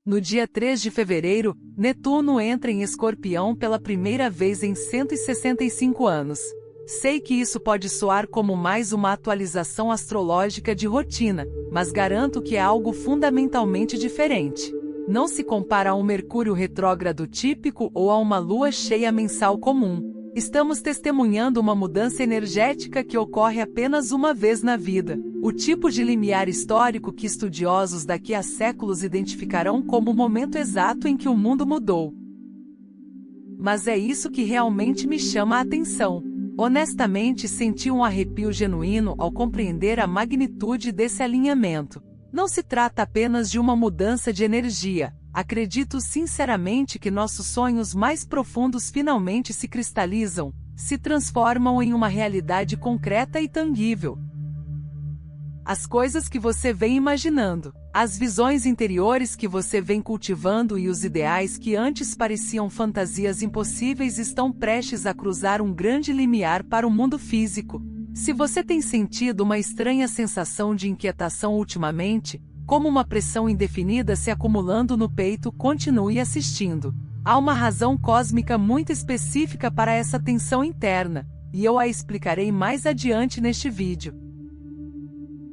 No dia 3 de fevereiro, Netuno entra em Escorpião pela primeira vez em 165 anos. Sei que isso pode soar como mais uma atualização astrológica de rotina, mas garanto que é algo fundamentalmente diferente. Não se compara a um Mercúrio retrógrado típico ou a uma lua cheia mensal comum. Estamos testemunhando uma mudança energética que ocorre apenas uma vez na vida, o tipo de limiar histórico que estudiosos daqui a séculos identificarão como o momento exato em que o mundo mudou. Mas é isso que realmente me chama a atenção. Honestamente, senti um arrepio genuíno ao compreender a magnitude desse alinhamento. Não se trata apenas de uma mudança de energia. Acredito sinceramente que nossos sonhos mais profundos finalmente se cristalizam, se transformam em uma realidade concreta e tangível. As coisas que você vem imaginando, as visões interiores que você vem cultivando e os ideais que antes pareciam fantasias impossíveis estão prestes a cruzar um grande limiar para o mundo físico. Se você tem sentido uma estranha sensação de inquietação ultimamente, como uma pressão indefinida se acumulando no peito, continue assistindo. Há uma razão cósmica muito específica para essa tensão interna, e eu a explicarei mais adiante neste vídeo.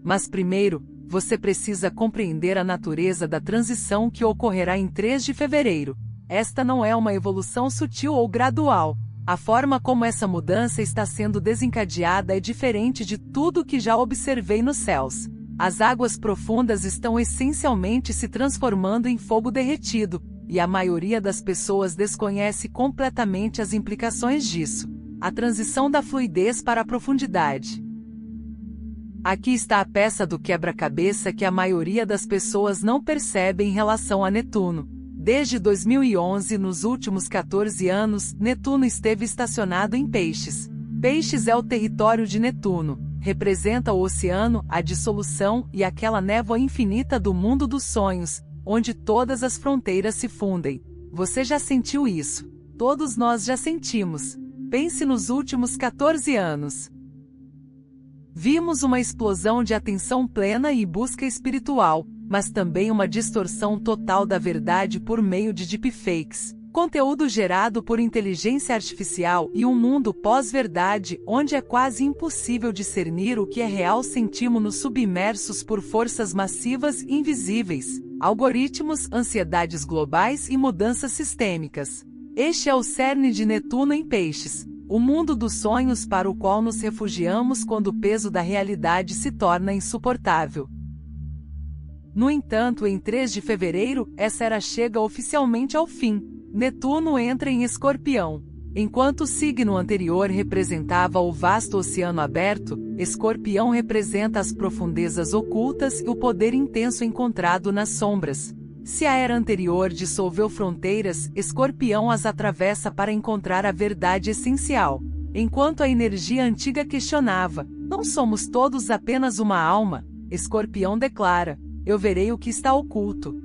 Mas primeiro, você precisa compreender a natureza da transição que ocorrerá em 3 de fevereiro. Esta não é uma evolução sutil ou gradual. A forma como essa mudança está sendo desencadeada é diferente de tudo que já observei nos céus. As águas profundas estão essencialmente se transformando em fogo derretido, e a maioria das pessoas desconhece completamente as implicações disso. A transição da fluidez para a profundidade. Aqui está a peça do quebra-cabeça que a maioria das pessoas não percebe em relação a Netuno. Desde 2011, nos últimos 14 anos, Netuno esteve estacionado em Peixes. Peixes é o território de Netuno. Representa o oceano, a dissolução e aquela névoa infinita do mundo dos sonhos, onde todas as fronteiras se fundem. Você já sentiu isso? Todos nós já sentimos. Pense nos últimos 14 anos. Vimos uma explosão de atenção plena e busca espiritual, mas também uma distorção total da verdade por meio de deepfakes. Conteúdo gerado por inteligência artificial e um mundo pós-verdade onde é quase impossível discernir o que é real. Sentimos-nos submersos por forças massivas e invisíveis, algoritmos, ansiedades globais e mudanças sistêmicas. Este é o cerne de Netuno em Peixes, o mundo dos sonhos para o qual nos refugiamos quando o peso da realidade se torna insuportável. No entanto, em 3 de fevereiro, essa era chega oficialmente ao fim. Netuno entra em Escorpião. Enquanto o signo anterior representava o vasto oceano aberto, Escorpião representa as profundezas ocultas e o poder intenso encontrado nas sombras. Se a era anterior dissolveu fronteiras, Escorpião as atravessa para encontrar a verdade essencial. Enquanto a energia antiga questionava, não somos todos apenas uma alma, Escorpião declara, eu verei o que está oculto.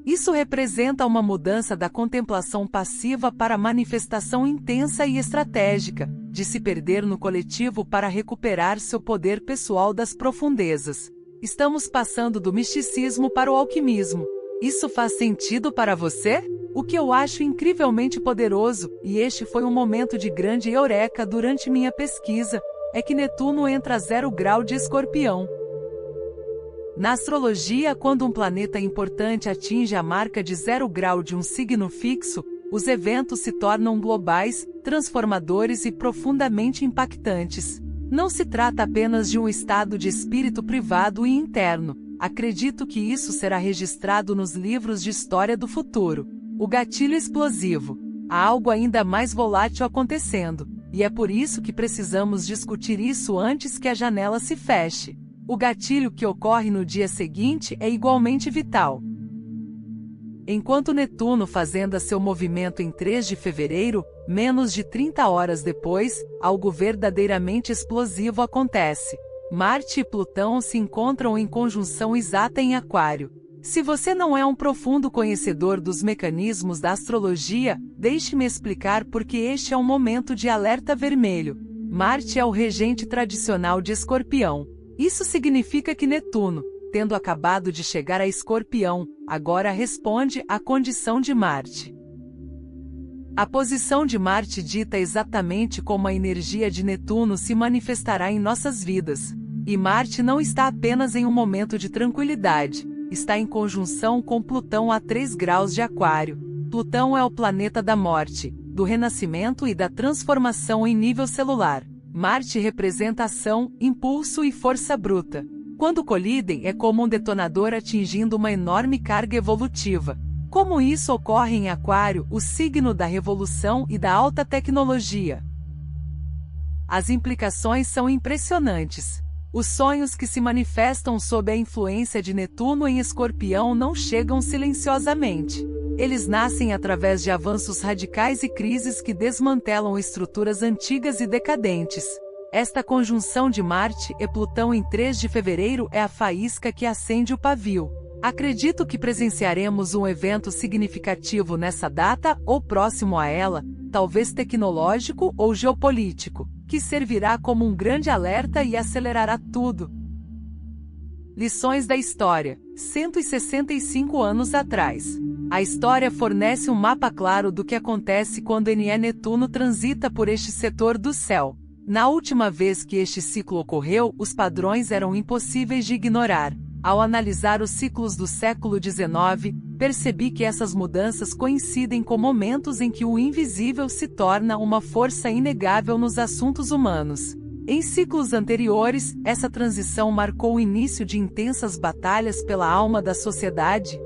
Isso representa uma mudança da contemplação passiva para a manifestação intensa e estratégica, de se perder no coletivo para recuperar seu poder pessoal das profundezas. Estamos passando do misticismo para o alquimismo. Isso faz sentido para você? O que eu acho incrivelmente poderoso, e este foi um momento de grande eureka durante minha pesquisa, é que Netuno entra a 0 grau de Escorpião. Na astrologia, quando um planeta importante atinge a marca de 0 grau de um signo fixo, os eventos se tornam globais, transformadores e profundamente impactantes. Não se trata apenas de um estado de espírito privado e interno. Acredito que isso será registrado nos livros de história do futuro. O gatilho explosivo. Há algo ainda mais volátil acontecendo, e é por isso que precisamos discutir isso antes que a janela se feche. O gatilho que ocorre no dia seguinte é igualmente vital. Enquanto Netuno fazendo seu movimento em 3 de fevereiro, menos de 30 horas depois, algo verdadeiramente explosivo acontece. Marte e Plutão se encontram em conjunção exata em Aquário. Se você não é um profundo conhecedor dos mecanismos da astrologia, deixe-me explicar porque este é um momento de alerta vermelho. Marte é o regente tradicional de Escorpião. Isso significa que Netuno, tendo acabado de chegar a Escorpião, agora responde à condição de Marte. A posição de Marte dita exatamente como a energia de Netuno se manifestará em nossas vidas. E Marte não está apenas em um momento de tranquilidade, está em conjunção com Plutão a 3 graus de Aquário. Plutão é o planeta da morte, do renascimento e da transformação em nível celular. Marte representa ação, impulso e força bruta. Quando colidem, é como um detonador atingindo uma enorme carga evolutiva. Como isso ocorre em Aquário, o signo da revolução e da alta tecnologia? As implicações são impressionantes. Os sonhos que se manifestam sob a influência de Netuno em Escorpião não chegam silenciosamente. Eles nascem através de avanços radicais e crises que desmantelam estruturas antigas e decadentes. Esta conjunção de Marte e Plutão em 3 de fevereiro é a faísca que acende o pavio. Acredito que presenciaremos um evento significativo nessa data ou próximo a ela, talvez tecnológico ou geopolítico, que servirá como um grande alerta e acelerará tudo. Lições da história. 165 anos atrás. A história fornece um mapa claro do que acontece quando Netuno transita por este setor do céu. Na última vez que este ciclo ocorreu, os padrões eram impossíveis de ignorar. Ao analisar os ciclos do século XIX, percebi que essas mudanças coincidem com momentos em que o invisível se torna uma força inegável nos assuntos humanos. Em ciclos anteriores, essa transição marcou o início de intensas batalhas pela alma da sociedade.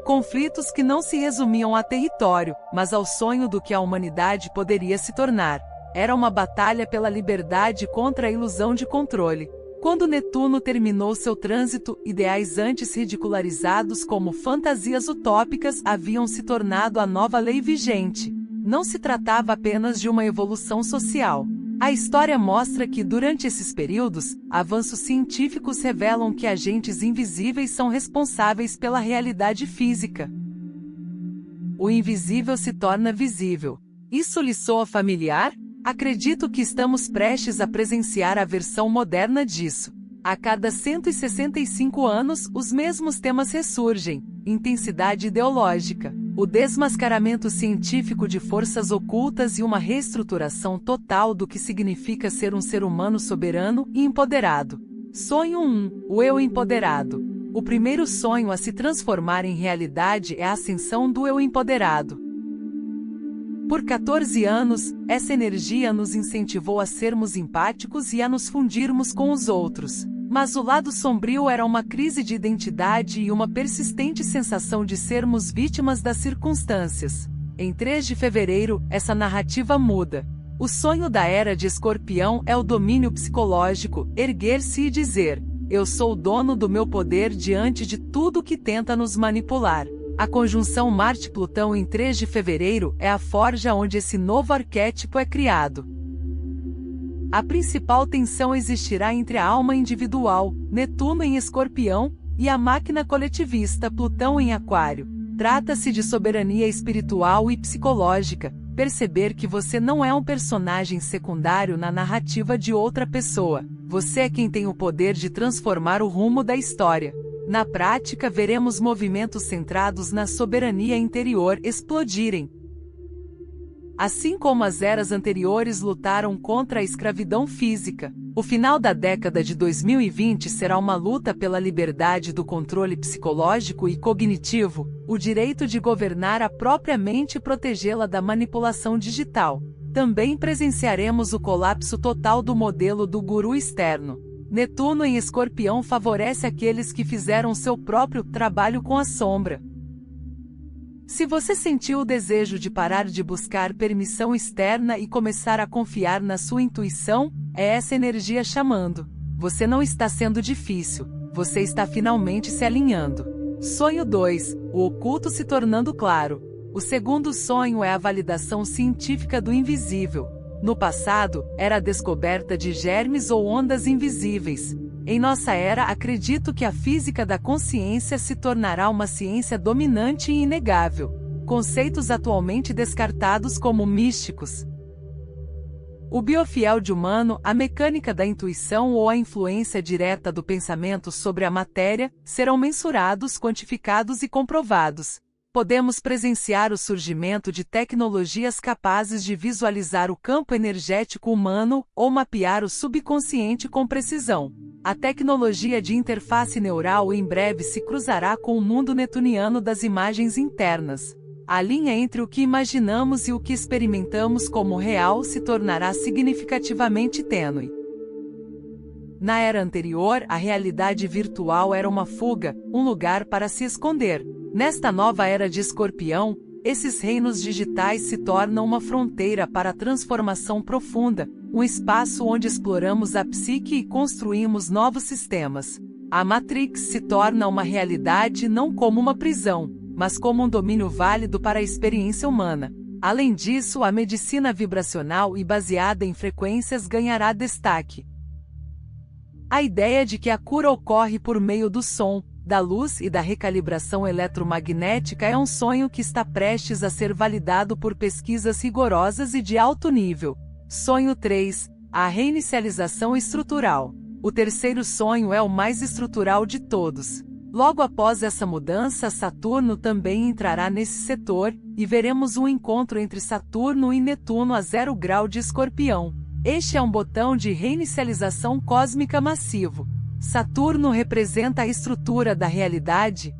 Conflitos que não se resumiam a território, mas ao sonho do que a humanidade poderia se tornar. Era uma batalha pela liberdade contra a ilusão de controle. Quando Netuno terminou seu trânsito, ideais antes ridicularizados como fantasias utópicas haviam se tornado a nova lei vigente. Não se tratava apenas de uma evolução social. A história mostra que, durante esses períodos, avanços científicos revelam que agentes invisíveis são responsáveis pela realidade física. O invisível se torna visível. Isso lhe soa familiar? Acredito que estamos prestes a presenciar a versão moderna disso. A cada 165 anos, os mesmos temas ressurgem: intensidade ideológica, o desmascaramento científico de forças ocultas e uma reestruturação total do que significa ser um ser humano soberano e empoderado. Sonho 1. O eu empoderado. O primeiro sonho a se transformar em realidade é a ascensão do eu empoderado. Por 14 anos, essa energia nos incentivou a sermos empáticos e a nos fundirmos com os outros. Mas o lado sombrio era uma crise de identidade e uma persistente sensação de sermos vítimas das circunstâncias. Em 3 de fevereiro, essa narrativa muda. O sonho da era de Escorpião é o domínio psicológico, erguer-se e dizer: eu sou o dono do meu poder diante de tudo que tenta nos manipular. A conjunção Marte-Plutão em 3 de fevereiro é a forja onde esse novo arquétipo é criado. A principal tensão existirá entre a alma individual, Netuno em Escorpião, e a máquina coletivista, Plutão em Aquário. Trata-se de soberania espiritual e psicológica, perceber que você não é um personagem secundário na narrativa de outra pessoa. Você é quem tem o poder de transformar o rumo da história. Na prática, veremos movimentos centrados na soberania interior explodirem. Assim como as eras anteriores lutaram contra a escravidão física, o final da década de 2020 será uma luta pela liberdade do controle psicológico e cognitivo, o direito de governar a própria mente e protegê-la da manipulação digital. Também presenciaremos o colapso total do modelo do guru externo. Netuno em Escorpião favorece aqueles que fizeram seu próprio trabalho com a sombra. Se você sentiu o desejo de parar de buscar permissão externa e começar a confiar na sua intuição, é essa energia chamando. Você não está sendo difícil, você está finalmente se alinhando. Sonho 2. O oculto se tornando claro. O segundo sonho é a validação científica do invisível. No passado, era a descoberta de germes ou ondas invisíveis. Em nossa era, acredito que a física da consciência se tornará uma ciência dominante e inegável. Conceitos atualmente descartados como místicos. O biofiel de humano, a mecânica da intuição ou a influência direta do pensamento sobre a matéria, serão mensurados, quantificados e comprovados. Podemos presenciar o surgimento de tecnologias capazes de visualizar o campo energético humano ou mapear o subconsciente com precisão. A tecnologia de interface neural em breve se cruzará com o mundo netuniano das imagens internas. A linha entre o que imaginamos e o que experimentamos como real se tornará significativamente tênue. Na era anterior, a realidade virtual era uma fuga, um lugar para se esconder. Nesta nova era de Escorpião, esses reinos digitais se tornam uma fronteira para a transformação profunda, um espaço onde exploramos a psique e construímos novos sistemas. A Matrix se torna uma realidade não como uma prisão, mas como um domínio válido para a experiência humana. Além disso, a medicina vibracional e baseada em frequências ganhará destaque. A ideia de que a cura ocorre por meio do som, da luz e da recalibração eletromagnética é um sonho que está prestes a ser validado por pesquisas rigorosas e de alto nível. Sonho 3. A reinicialização estrutural. O terceiro sonho é o mais estrutural de todos. Logo após essa mudança, Saturno também entrará nesse setor, e veremos um encontro entre Saturno e Netuno a 0 grau de Escorpião. Este é um botão de reinicialização cósmica massivo. Saturno representa a estrutura da realidade,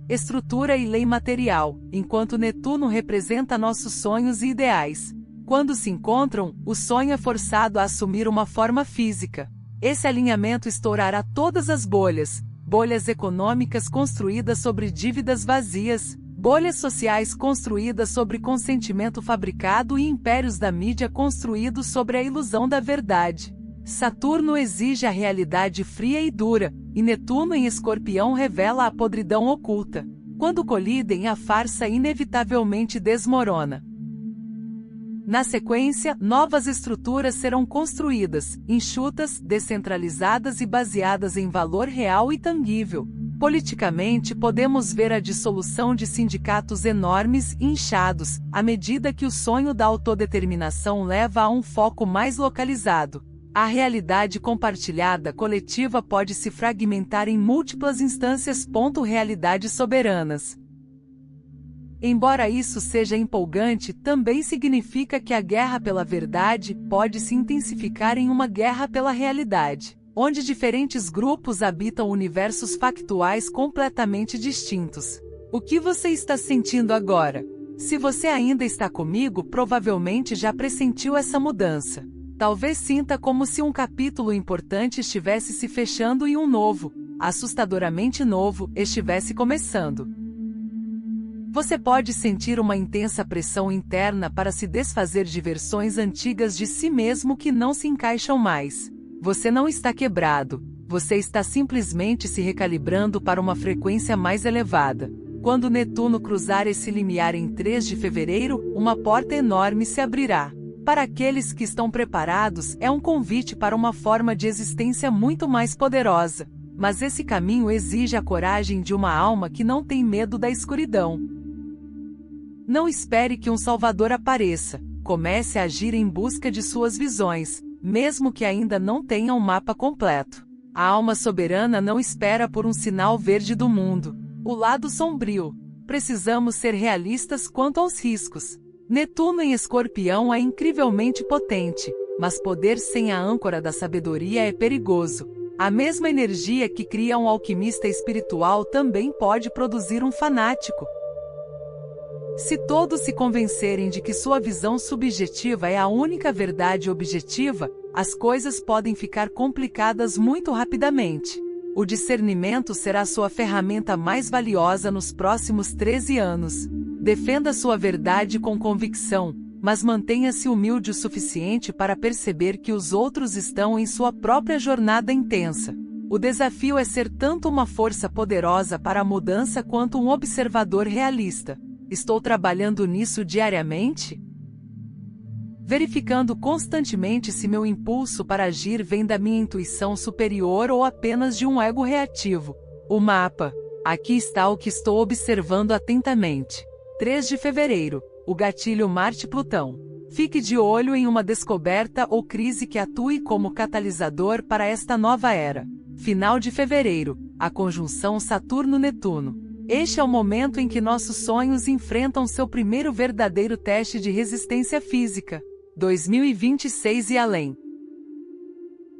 estrutura e lei material, enquanto Netuno representa nossos sonhos e ideais. Quando se encontram, o sonho é forçado a assumir uma forma física. Esse alinhamento estourará todas as bolhas. Bolhas econômicas construídas sobre dívidas vazias, bolhas sociais construídas sobre consentimento fabricado e impérios da mídia construídos sobre a ilusão da verdade. Saturno exige a realidade fria e dura, e Netuno em Escorpião revela a podridão oculta. Quando colidem, a farsa inevitavelmente desmorona. Na sequência, novas estruturas serão construídas, enxutas, descentralizadas e baseadas em valor real e tangível. Politicamente, podemos ver a dissolução de sindicatos enormes e inchados, à medida que o sonho da autodeterminação leva a um foco mais localizado. A realidade compartilhada coletiva pode se fragmentar em múltiplas instâncias. Realidades soberanas. Embora isso seja empolgante, também significa que a guerra pela verdade pode se intensificar em uma guerra pela realidade, onde diferentes grupos habitam universos factuais completamente distintos. O que você está sentindo agora? Se você ainda está comigo, provavelmente já pressentiu essa mudança. Talvez sinta como se um capítulo importante estivesse se fechando e um novo, assustadoramente novo, estivesse começando. Você pode sentir uma intensa pressão interna para se desfazer de versões antigas de si mesmo que não se encaixam mais. Você não está quebrado, você está simplesmente se recalibrando para uma frequência mais elevada. Quando Netuno cruzar esse limiar em 3 de fevereiro, uma porta enorme se abrirá. Para aqueles que estão preparados, é um convite para uma forma de existência muito mais poderosa. Mas esse caminho exige a coragem de uma alma que não tem medo da escuridão. Não espere que um salvador apareça. Comece a agir em busca de suas visões, mesmo que ainda não tenha um mapa completo. A alma soberana não espera por um sinal verde do mundo. O lado sombrio. Precisamos ser realistas quanto aos riscos. Netuno em Escorpião é incrivelmente potente, mas poder sem a âncora da sabedoria é perigoso. A mesma energia que cria um alquimista espiritual também pode produzir um fanático. Se todos se convencerem de que sua visão subjetiva é a única verdade objetiva, as coisas podem ficar complicadas muito rapidamente. O discernimento será sua ferramenta mais valiosa nos próximos 13 anos. Defenda sua verdade com convicção, mas mantenha-se humilde o suficiente para perceber que os outros estão em sua própria jornada intensa. O desafio é ser tanto uma força poderosa para a mudança quanto um observador realista. Estou trabalhando nisso diariamente? Verificando constantemente se meu impulso para agir vem da minha intuição superior ou apenas de um ego reativo. O mapa. Aqui está o que estou observando atentamente. 3 de fevereiro. O gatilho Marte-Plutão. Fique de olho em uma descoberta ou crise que atue como catalisador para esta nova era. Final de fevereiro, a conjunção Saturno-Netuno. Este é o momento em que nossos sonhos enfrentam seu primeiro verdadeiro teste de resistência física. 2026 e além.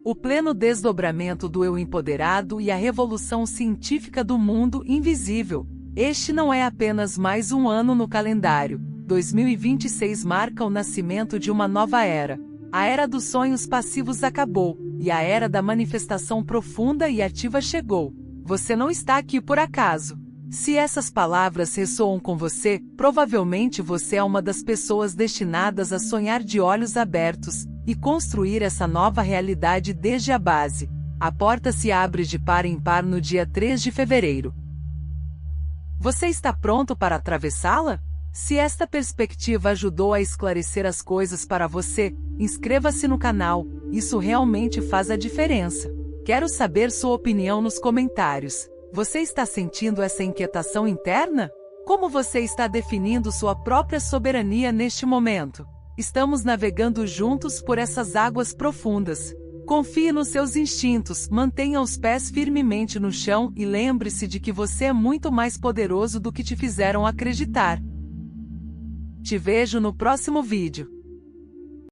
O pleno desdobramento do eu empoderado e a revolução científica do mundo invisível. Este não é apenas mais um ano no calendário. 2026 marca o nascimento de uma nova era. A era dos sonhos passivos acabou, e a era da manifestação profunda e ativa chegou. Você não está aqui por acaso. Se essas palavras ressoam com você, provavelmente você é uma das pessoas destinadas a sonhar de olhos abertos e construir essa nova realidade desde a base. A porta se abre de par em par no dia 3 de fevereiro. Você está pronto para atravessá-la? Se esta perspectiva ajudou a esclarecer as coisas para você, inscreva-se no canal, isso realmente faz a diferença. Quero saber sua opinião nos comentários. Você está sentindo essa inquietação interna? Como você está definindo sua própria soberania neste momento? Estamos navegando juntos por essas águas profundas. Confie nos seus instintos, mantenha os pés firmemente no chão e lembre-se de que você é muito mais poderoso do que te fizeram acreditar. Te vejo no próximo vídeo.